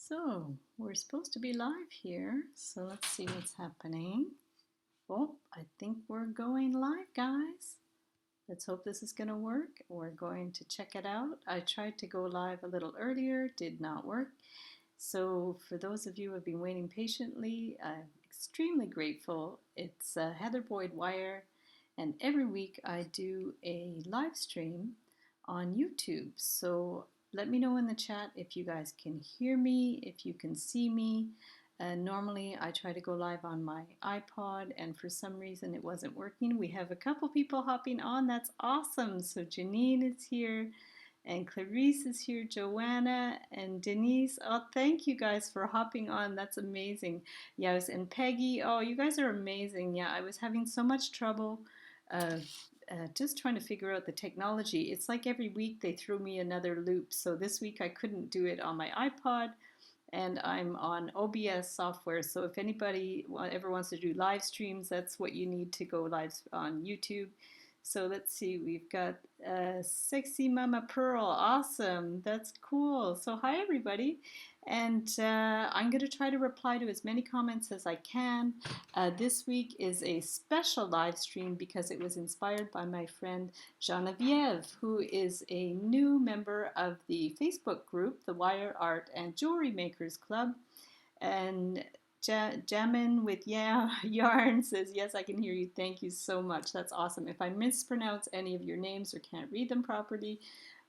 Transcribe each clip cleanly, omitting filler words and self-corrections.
So, we're supposed to be live here, so let's see what's happening. Oh, I think we're going live, guys. Let's hope this is going to work. We're going to check it out. I tried to go live a little earlier, did not work. So, for those of you who have been waiting patiently, I'm extremely grateful. It's Heather Boyd Wire, and every week I do a live stream on YouTube. So, let me know in the chat if you guys can hear me, if you can see me. Normally I try to go live on my iPod, and for some reason it wasn't working. We have a couple people hopping on. That's awesome. So Janine is here, and Clarice is here, Joanna and Denise. Oh, thank you guys for hopping on. That's amazing. Yes, and Peggy. Oh, you guys are amazing. Yeah, I was having so much trouble uh, just trying to figure out the technology. It's like every week they throw me another loop. So this week I couldn't do it on my iPod, and I'm on OBS software. So if anybody ever wants to do live streams, that's what you need to go live on YouTube. So let's see, we've got Sexy Mama Pearl. Awesome, that's cool. So hi everybody, and I'm going to try to reply to as many comments as I can. This week is a special live stream because it was inspired by my friend Genevieve, who is a new member of the Facebook group, the Wire Art and Jewelry Makers Club. And Jamin with Yarn says, yes, I can hear you. Thank you so much. That's awesome. If I mispronounce any of your names or can't read them properly,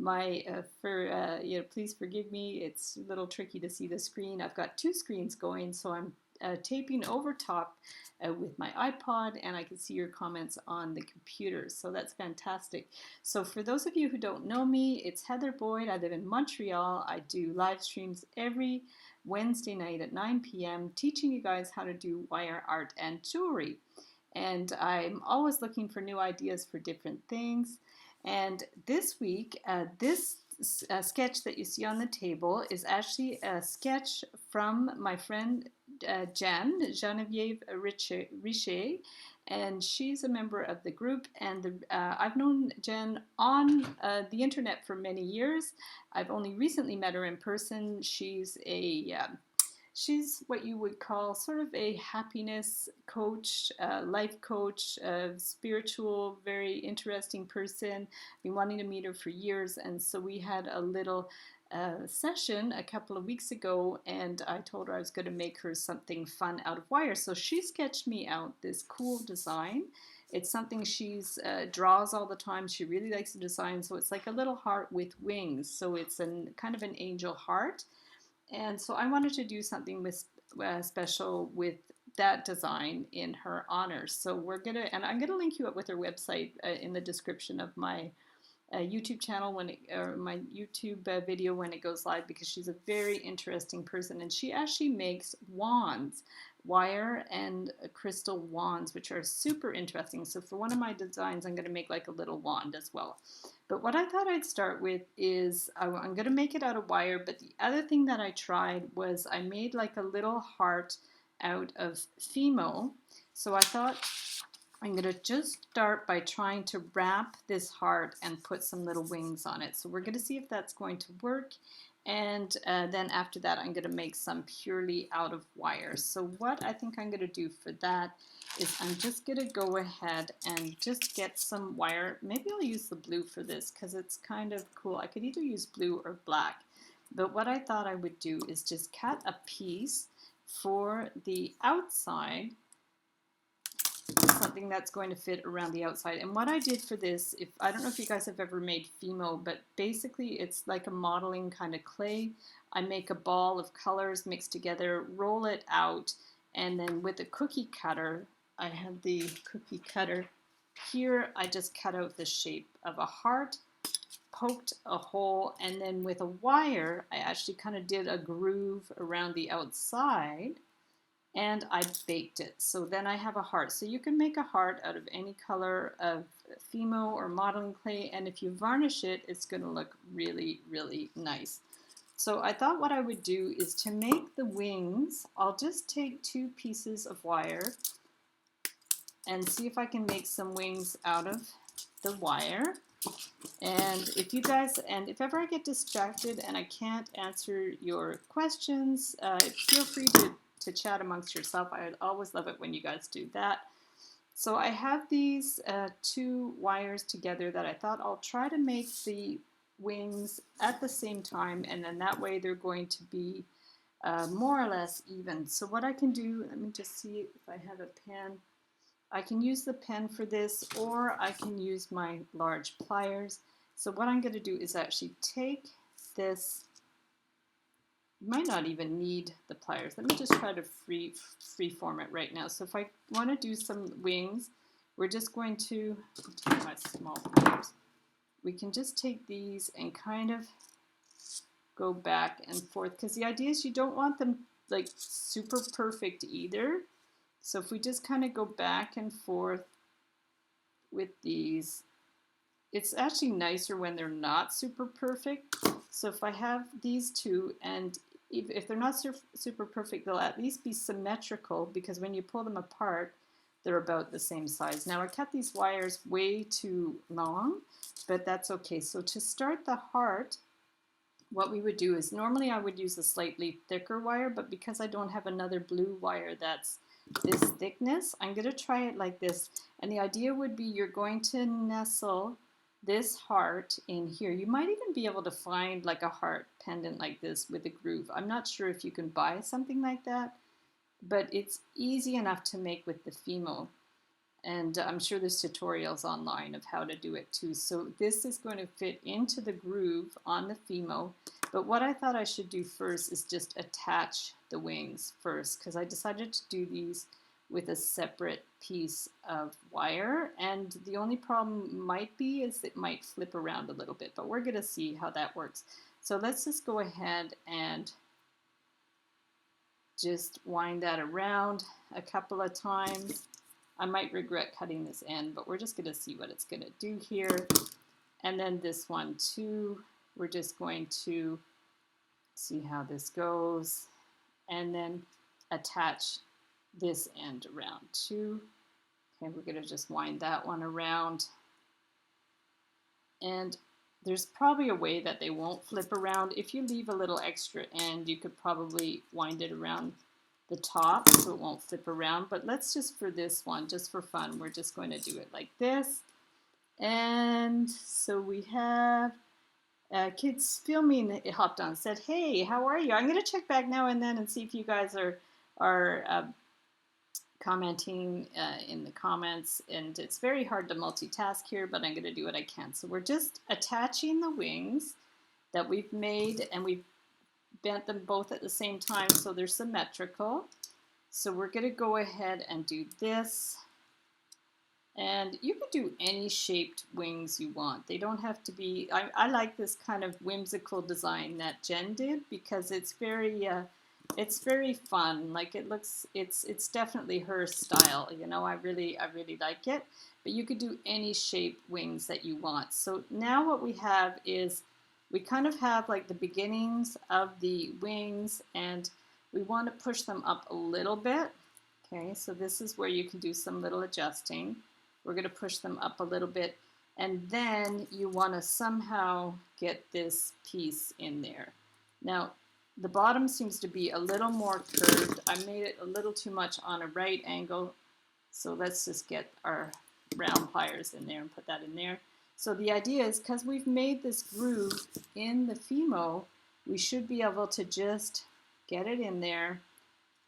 please forgive me. It's a little tricky to see the screen. I've got two screens going, so I'm taping over top with my iPod, and I can see your comments on the computer. So that's fantastic. So for those of you who don't know me, it's Heather Boyd. I live in Montreal. I do live streams every Wednesday night at 9 p.m. teaching you guys how to do wire art and jewelry. And I'm always looking for new ideas for different things. And this week, this sketch that you see on the table is actually a sketch from my friend Genevieve Richer, and she's a member of the group. And I've known Jen on the internet for many years. I've only recently met her in person. She's what you would call sort of a happiness coach, life coach, spiritual, very interesting person. Been wanting to meet her for years, and so we had a little session a couple of weeks ago, and I told her I was going to make her something fun out of wire. So she sketched me out this cool design. It's something she's draws all the time. She really likes the design, so it's like a little heart with wings. So it's kind of an angel heart. And so I wanted to do something with special with that design in her honor. So I'm gonna link you up with her website in the description of my YouTube channel or my YouTube video when it goes live, because she's a very interesting person, and she actually makes wands, wire and crystal wands, which are super interesting. So for one of my designs, I'm going to make like a little wand as well. But what I thought I'd start with is I'm going to make it out of wire. But the other thing that I tried was I made like a little heart out of fimo. So I thought I'm going to just start by trying to wrap this heart and put some little wings on it. So we're going to see if that's going to work. And then after that, I'm going to make some purely out of wire. So what I think I'm going to do for that is I'm just going to go ahead and just get some wire. Maybe I'll use the blue for this because it's kind of cool. I could either use blue or black. But what I thought I would do is just cut a piece for the outside, something that's going to fit around the outside. And what I did for this, I don't know if you guys have ever made fimo, but basically it's like a modeling kind of clay. I make a ball of colors mixed together, roll it out, and then with a cookie cutter, I have the cookie cutter here, I just cut out the shape of a heart, poked a hole, and then with a wire, I actually kind of did a groove around the outside, and I baked it. So then I have a heart. So you can make a heart out of any color of fimo or modeling clay, and if you varnish it, it's going to look really, really nice. So I thought what I would do is to make the wings, I'll just take two pieces of wire and see if I can make some wings out of the wire. And if ever I get distracted and I can't answer your questions, feel free to chat amongst yourself. I always love it when you guys do that. So I have these two wires together that I thought I'll try to make the wings at the same time, and then that way they're going to be more or less even. So what I can do, let me just see if I have a pen. I can use the pen for this, or I can use my large pliers. So what I'm going to do is actually take this. You might not even need the pliers. Let me just try to free form it right now. So if I want to do some wings, we're just going to take my small pliers. We can just take these and kind of go back and forth, because the idea is you don't want them like super perfect either. So if we just kind of go back and forth with these, it's actually nicer when they're not super perfect. So if I have these two, and if they're not super perfect, they'll at least be symmetrical, because when you pull them apart, they're about the same size. Now I cut these wires way too long, but that's okay. So to start the heart, what we would do is, normally I would use a slightly thicker wire, but because I don't have another blue wire that's this thickness, I'm going to try it like this. And the idea would be you're going to nestle this heart in here. You might even be able to find like a heart pendant like this with a groove. I'm not sure if you can buy something like that, but it's easy enough to make with the fimo. And I'm sure there's tutorials online of how to do it too. So this is going to fit into the groove on the fimo. But what I thought I should do first is just attach the wings first, because I decided to do these with a separate piece of wire. And the only problem might be is it might flip around a little bit, but we're going to see how that works. So let's just go ahead and just wind that around a couple of times. I might regret cutting this end, but we're just going to see what it's going to do here. And then this one too, we're just going to see how this goes, and then attach this end around too. Okay, we're going to just wind that one around. And there's probably a way that they won't flip around. If you leave a little extra end, you could probably wind it around the top so it won't flip around. But let's just, for this one, just for fun, we're just going to do it like this. And so we have kids filming hopped on, said, hey, how are you? I'm going to check back now and then and see if you guys are commenting in the comments. And it's very hard to multitask here, but I'm going to do what I can. So we're just attaching the wings that we've made, and we've bent them both at the same time so they're symmetrical. So we're going to go ahead and do this. And you could do any shaped wings you want. They don't have to be, I like this kind of whimsical design that Jen did, because it's very fun. Like it looks, it's definitely her style. You know, I really like it. But you could do any shape wings that you want. So now what we have is, we kind of have like the beginnings of the wings, and we want to push them up a little bit. Okay, so this is where you can do some little adjusting. We're going to push them up a little bit, and then you want to somehow get this piece in there. Now, the bottom seems to be a little more curved. I made it a little too much on a right angle, so let's just get our round pliers in there and put that in there. So the idea is, because we've made this groove in the fimo, we should be able to just get it in there,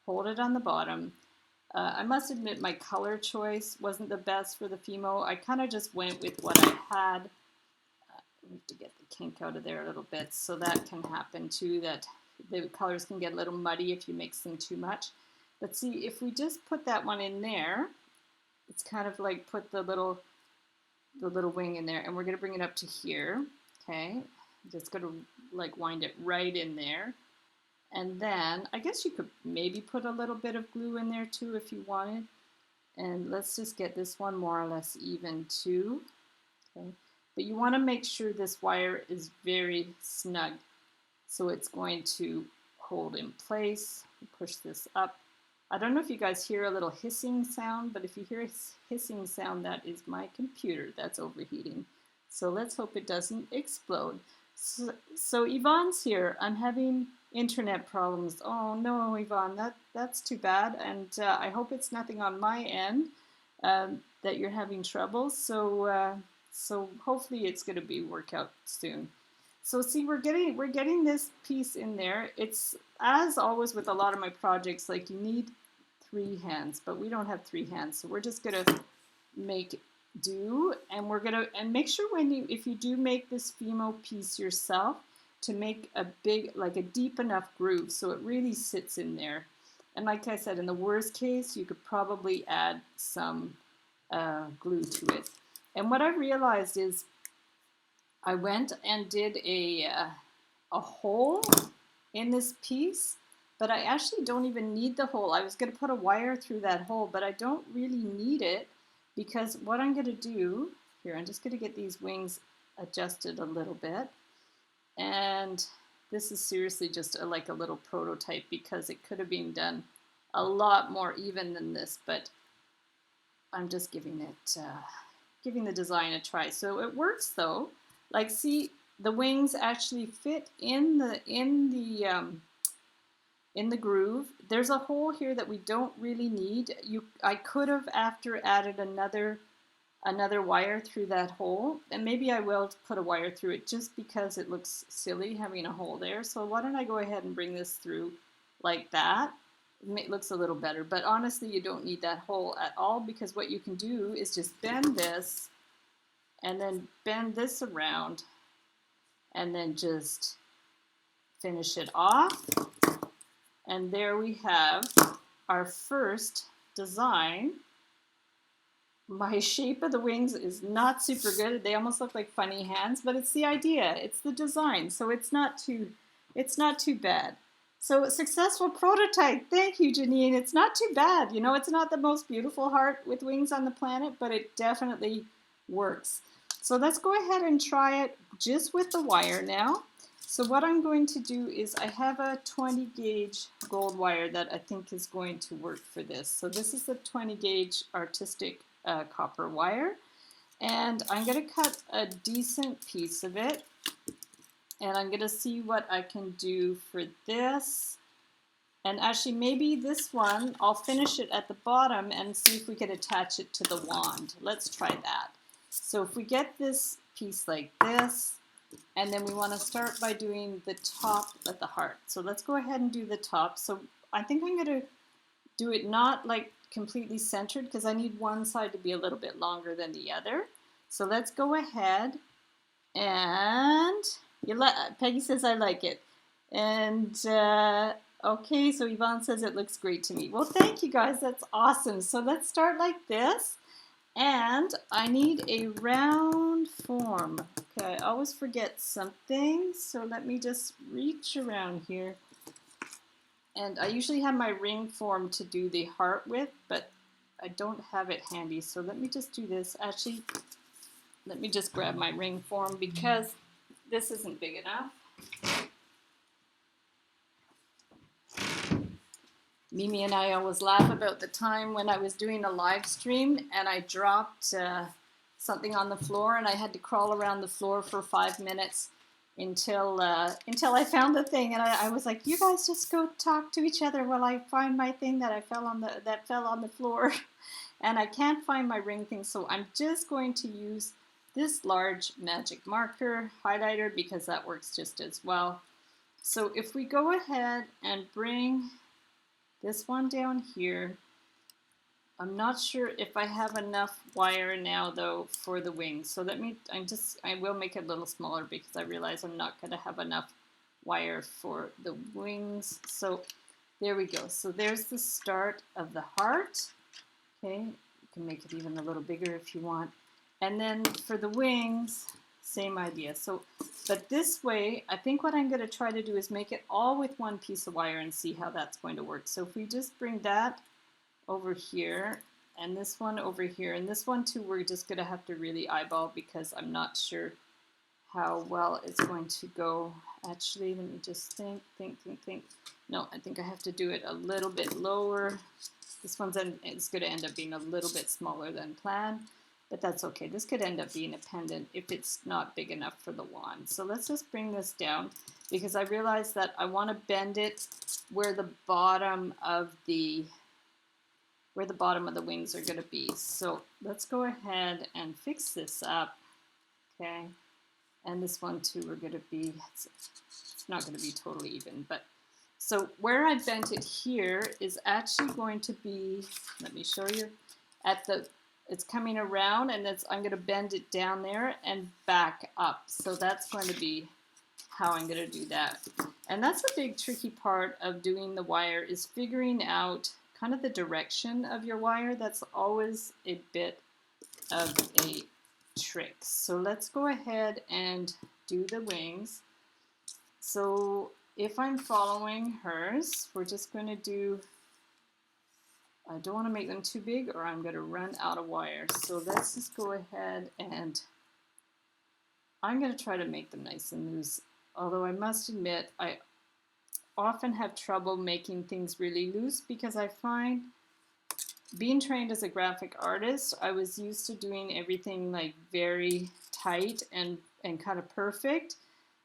hold it on the bottom. I must admit my color choice wasn't the best for the fimo. I kind of just went with what I had. We have to get the kink out of there a little bit, so that can happen too, that the colors can get a little muddy if you mix them too much. But see, if we just put that one in there, it's kind of like put the little wing in there, and we're going to bring it up to here. Okay, just going to like wind it right in there. And then I guess you could maybe put a little bit of glue in there too if you wanted. And let's just get this one more or less even too. Okay. But you want to make sure this wire is very snug, so it's going to hold in place. Push this up. I don't know if you guys hear a little hissing sound, but if you hear a hissing sound, that is my computer that's overheating. So let's hope it doesn't explode. So Yvonne's here. I'm having internet problems. Oh no, Yvonne, that's too bad. And I hope it's nothing on my end that you're having trouble. So hopefully it's going to be work out soon. So see, we're getting this piece in there. It's, as always with a lot of my projects, like you need 3 hands, but we don't have 3 hands. So we're just gonna make do, and we're gonna, and make sure when you, if you do make this fimo piece yourself, to make a big, like a deep enough groove so it really sits in there. And like I said, in the worst case, you could probably add some glue to it. And what I realized is I went and did a hole in this piece, but I actually don't even need the hole. I was going to put a wire through that hole, but I don't really need it, because what I'm going to do here, I'm just going to get these wings adjusted a little bit. And this is seriously just like a little prototype, because it could have been done a lot more even than this, but I'm just giving it, giving the design a try. So it works though. Like, see, the wings actually fit in the groove. There's a hole here that we don't really need. I could have after added another wire through that hole, and maybe I will put a wire through it just because it looks silly having a hole there. So why don't I go ahead and bring this through like that? It looks a little better, but honestly you don't need that hole at all, because what you can do is just bend this and then bend this around and then just finish it off. And there we have our first design. My shape of the wings is not super good. They almost look like funny hands, but it's the idea. It's the design. So it's not too bad. So a successful prototype. Thank you, Janine. It's not too bad. You know, it's not the most beautiful heart with wings on the planet, but it definitely works. So let's go ahead and try it just with the wire now. So what I'm going to do is, I have a 20 gauge gold wire that I think is going to work for this. So this is the 20 gauge artistic copper wire, and I'm going to cut a decent piece of it, and I'm going to see what I can do for this. And actually, maybe this one, I'll finish it at the bottom and see if we can attach it to the wand. Let's try that. So if we get this piece like this, and then we want to start by doing the top of the heart. So let's go ahead and do the top. So I think I'm going to do it not like completely centered, because I need one side to be a little bit longer than the other. So let's go ahead and Peggy says I like it. And okay, so Yvonne says it looks great to me. Well, thank you guys, that's awesome. So let's start like this. And I need a round form. Okay, I always forget something, so let me just reach around here. And I usually have my ring form to do the heart with, but I don't have it handy. So let me just do this. Actually, let me just grab my ring form, because this isn't big enough. Mimi and I always laugh about the time when I was doing a live stream and I dropped something on the floor, and I had to crawl around the floor for 5 minutes until I found the thing. And I was like, you guys just go talk to each other while I find my thing that fell on the floor. And I can't find my ring thing, so I'm just going to use this large magic marker highlighter, because that works just as well. So if we go ahead and bring this one down here, I'm not sure if I have enough wire now though for the wings. So I will make it a little smaller, because I realize I'm not going to have enough wire for the wings. So there we go. So there's the start of the heart. Okay, you can make it even a little bigger if you want. And then for the wings, same idea. So, but this way, I think what I'm going to try to do is make it all with one piece of wire and see how that's going to work. So if we just bring that over here, and this one over here, and this one too, we're just going to have to really eyeball, because I'm not sure how well it's going to go. Actually, let me just think. No, I think I have to do it a little bit lower. This one's it's going to end up being a little bit smaller than planned. but that's okay. This could end up being a pendant if it's not big enough for the wand. So let's just bring this down because I realized that I want to bend it where the bottom of the wings are going to be. So let's go ahead and fix this up. Okay. And this one too, we're going to be, it's not going to be totally even, but so where I bent it here is actually going to be, let me show you, it's coming around and I'm going to bend it down there and back up. So that's going to be how I'm going to do that. And that's a big tricky part of doing the wire is figuring out kind of the direction of your wire. That's always a bit of a trick. So let's go ahead and do the wings. So if I'm following hers, we're just going to do, I don't want to make them too big or I'm going to run out of wire. So let's just go ahead and I'm going to try to make them nice and loose. Although I must admit, I often have trouble making things really loose because I find being trained as a graphic artist, I was used to doing everything like very tight and kind of perfect.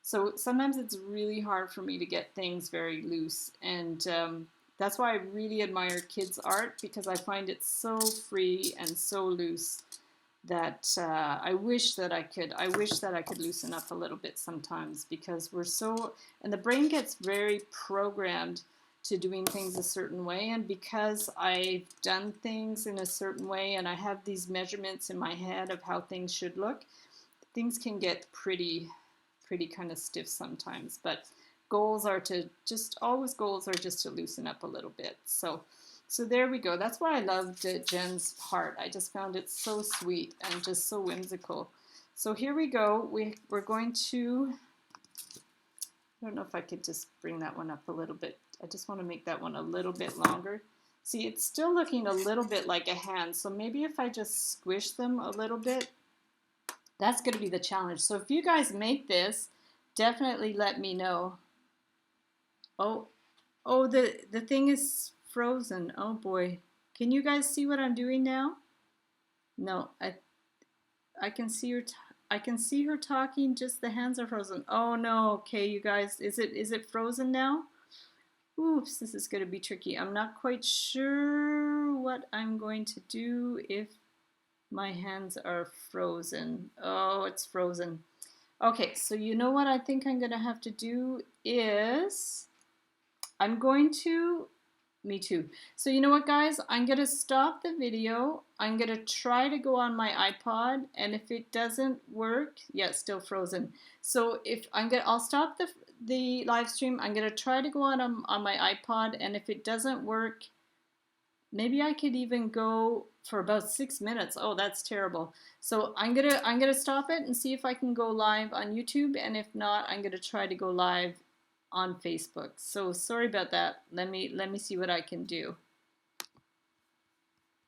So sometimes it's really hard for me to get things very loose. And that's why I really admire kids' art because I find it so free and so loose that I wish that I could loosen up a little bit sometimes because we're so, and the brain gets very programmed to doing things a certain way, and because I've done things in a certain way and I have these measurements in my head of how things should look, things can get pretty kind of stiff sometimes. But goals are just to loosen up a little bit. So there we go. That's why I loved Jen's heart. I just found it so sweet and just so whimsical. So here we go. We're going to, I don't know if I could just bring that one up a little bit. I just want to make that one a little bit longer. See, it's still looking a little bit like a hand, so maybe if I just squish them a little bit, that's going to be the challenge. So if you guys make this, definitely let me know. Oh, the thing is frozen. Oh boy. Can you guys see what I'm doing now? No, I can see her. I can see her talking. Just the hands are frozen. Oh no. Okay, you guys, is it frozen now? Oops, this is going to be tricky. I'm not quite sure what I'm going to do if my hands are frozen. Oh, it's frozen. Okay, so you know what I think I'm going to have to do is I'm going to, me too. So you know what, guys? I'm going to stop the video. I'm going to try to go on my iPod, and if it doesn't work, yeah, it's still frozen. So if I'll stop the live stream. I'm going to try to go on my iPod, and if it doesn't work, maybe I could even go for about 6 minutes. Oh, that's terrible. So I'm gonna stop it and see if I can go live on YouTube, and if not, I'm gonna try to go live on Facebook. So sorry about that. Let me see what I can do.